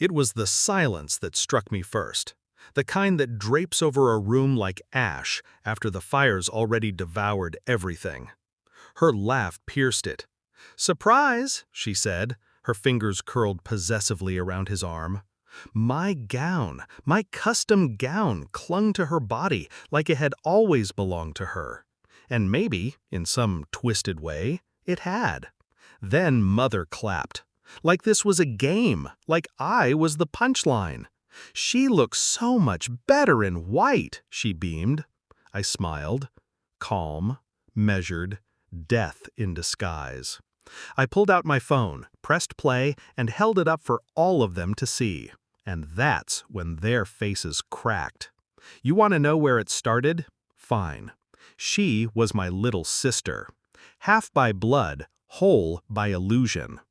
It was the silence that struck me first, the kind that drapes over a room like ash after the fire's already devoured everything. Her laugh pierced it. "Surprise," she said, her fingers curled possessively around his arm. My gown, my custom gown, clung to her body like it had always belonged to her. And maybe, in some twisted way, it had. Then Mother clapped. Like this was a game, like I was the punchline. "She looks so much better in white," she beamed. I smiled. Calm, measured, death in disguise. I pulled out my phone, pressed play, and held it up for all of them to see. And that's when their faces cracked. You want to know where it started? Fine. She was my little sister. Half by blood, whole by illusion.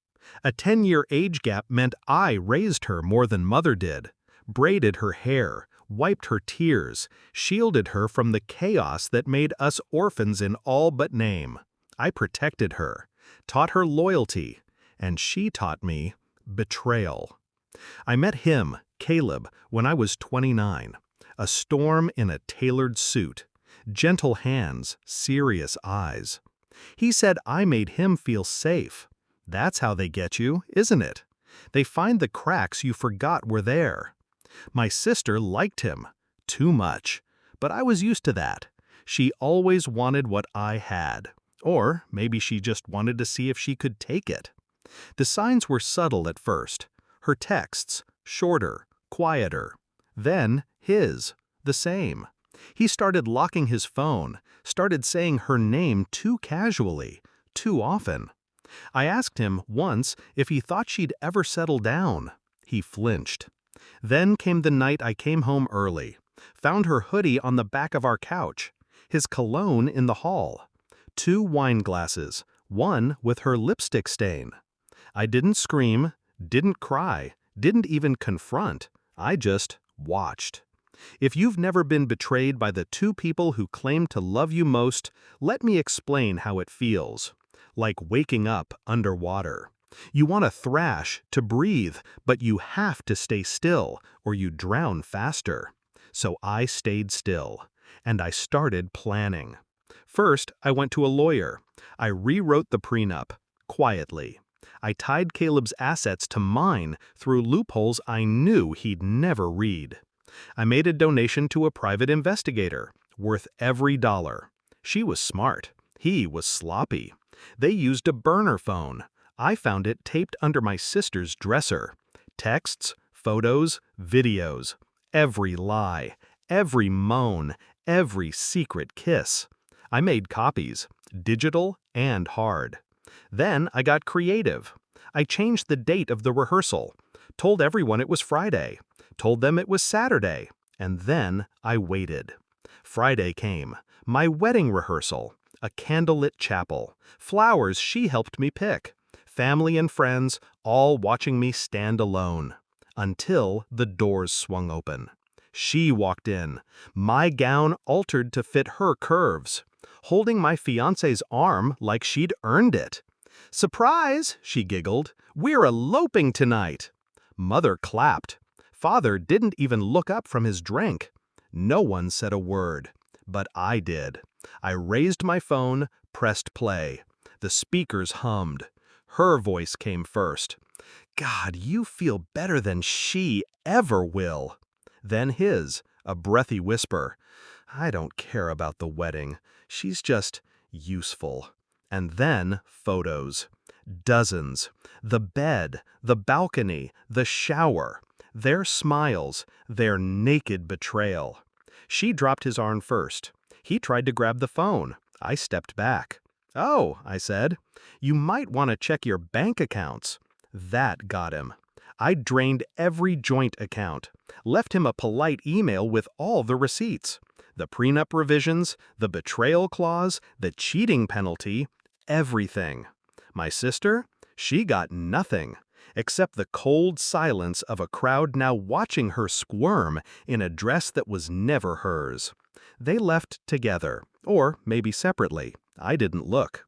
A 10-year age gap meant I raised her more than Mother did, braided her hair, wiped her tears, shielded her from the chaos that made us orphans in all but name. I protected her, taught her loyalty, and she taught me betrayal. I met him, Caleb, when I was 29, a storm in a tailored suit, gentle hands, serious eyes. He said I made him feel safe. That's how they get you, isn't it? They find the cracks you forgot were there. My sister liked him, too much, but I was used to that. She always wanted what I had, or maybe she just wanted to see if she could take it. The signs were subtle at first. Her texts, shorter, quieter. Then his, the same. He started locking his phone, started saying her name too casually, too often. I asked him once if he thought she'd ever settle down. He flinched. Then came the night I came home early, found her hoodie on the back of our couch, his cologne in the hall, 2 wine glasses, one with her lipstick stain. I didn't scream, didn't cry, didn't even confront. I just watched. If you've never been betrayed by the 2 people who claim to love you most, let me explain how it feels. Like waking up underwater. You want to thrash, to breathe, but you have to stay still, or you drown faster. So I stayed still, and I started planning. First, I went to a lawyer. I rewrote the prenup, quietly. I tied Caleb's assets to mine through loopholes I knew he'd never read. I made a donation to a private investigator, worth every dollar. She was smart. He was sloppy. They used a burner phone. I found it taped under my sister's dresser. Texts, photos, videos. Every lie, every moan, every secret kiss. I made copies, digital and hard. Then I got creative. I changed the date of the rehearsal, told everyone it was Friday, told them it was Saturday, and then I waited. Friday came, my wedding rehearsal, a candlelit chapel, flowers she helped me pick, family and friends all watching me stand alone, until the doors swung open. She walked in, my gown altered to fit her curves, holding my fiancé's arm like she'd earned it. "Surprise," she giggled, "we're eloping tonight." Mother clapped. Father didn't even look up from his drink. No one said a word, but I did. I raised my phone, pressed play. The speakers hummed. Her voice came first. "God, you feel better than she ever will." Then his, a breathy whisper. "I don't care about the wedding. She's just useful." And then photos. Dozens. The bed, the balcony, the shower. Their smiles, their naked betrayal. She dropped his arm first. He tried to grab the phone. I stepped back. "Oh," I said, "you might want to check your bank accounts." That got him. I drained every joint account, left him a polite email with all the receipts. The prenup revisions, the betrayal clause, the cheating penalty, everything. My sister? She got nothing, except the cold silence of a crowd now watching her squirm in a dress that was never hers. They left together, or maybe separately. I didn't look.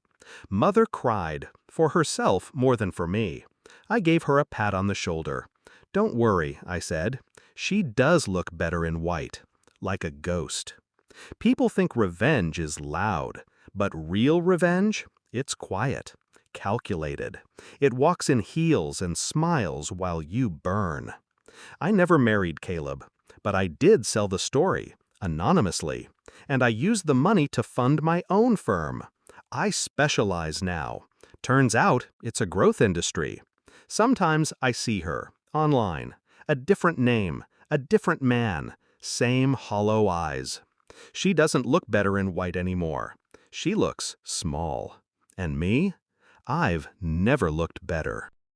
Mother cried, for herself more than for me. I gave her a pat on the shoulder. Don't worry, I said. She does look better in white, like a ghost. People think revenge is loud, but real revenge, it's quiet, calculated. It walks in heels and smiles while you burn. I never married Caleb, but I did sell the story, anonymously, and I used the money to fund my own firm. I specialize now. Turns out it's a growth industry. Sometimes I see her, online, a different name, a different man, same hollow eyes. She doesn't look better in white anymore. She looks small. And me? I've never looked better.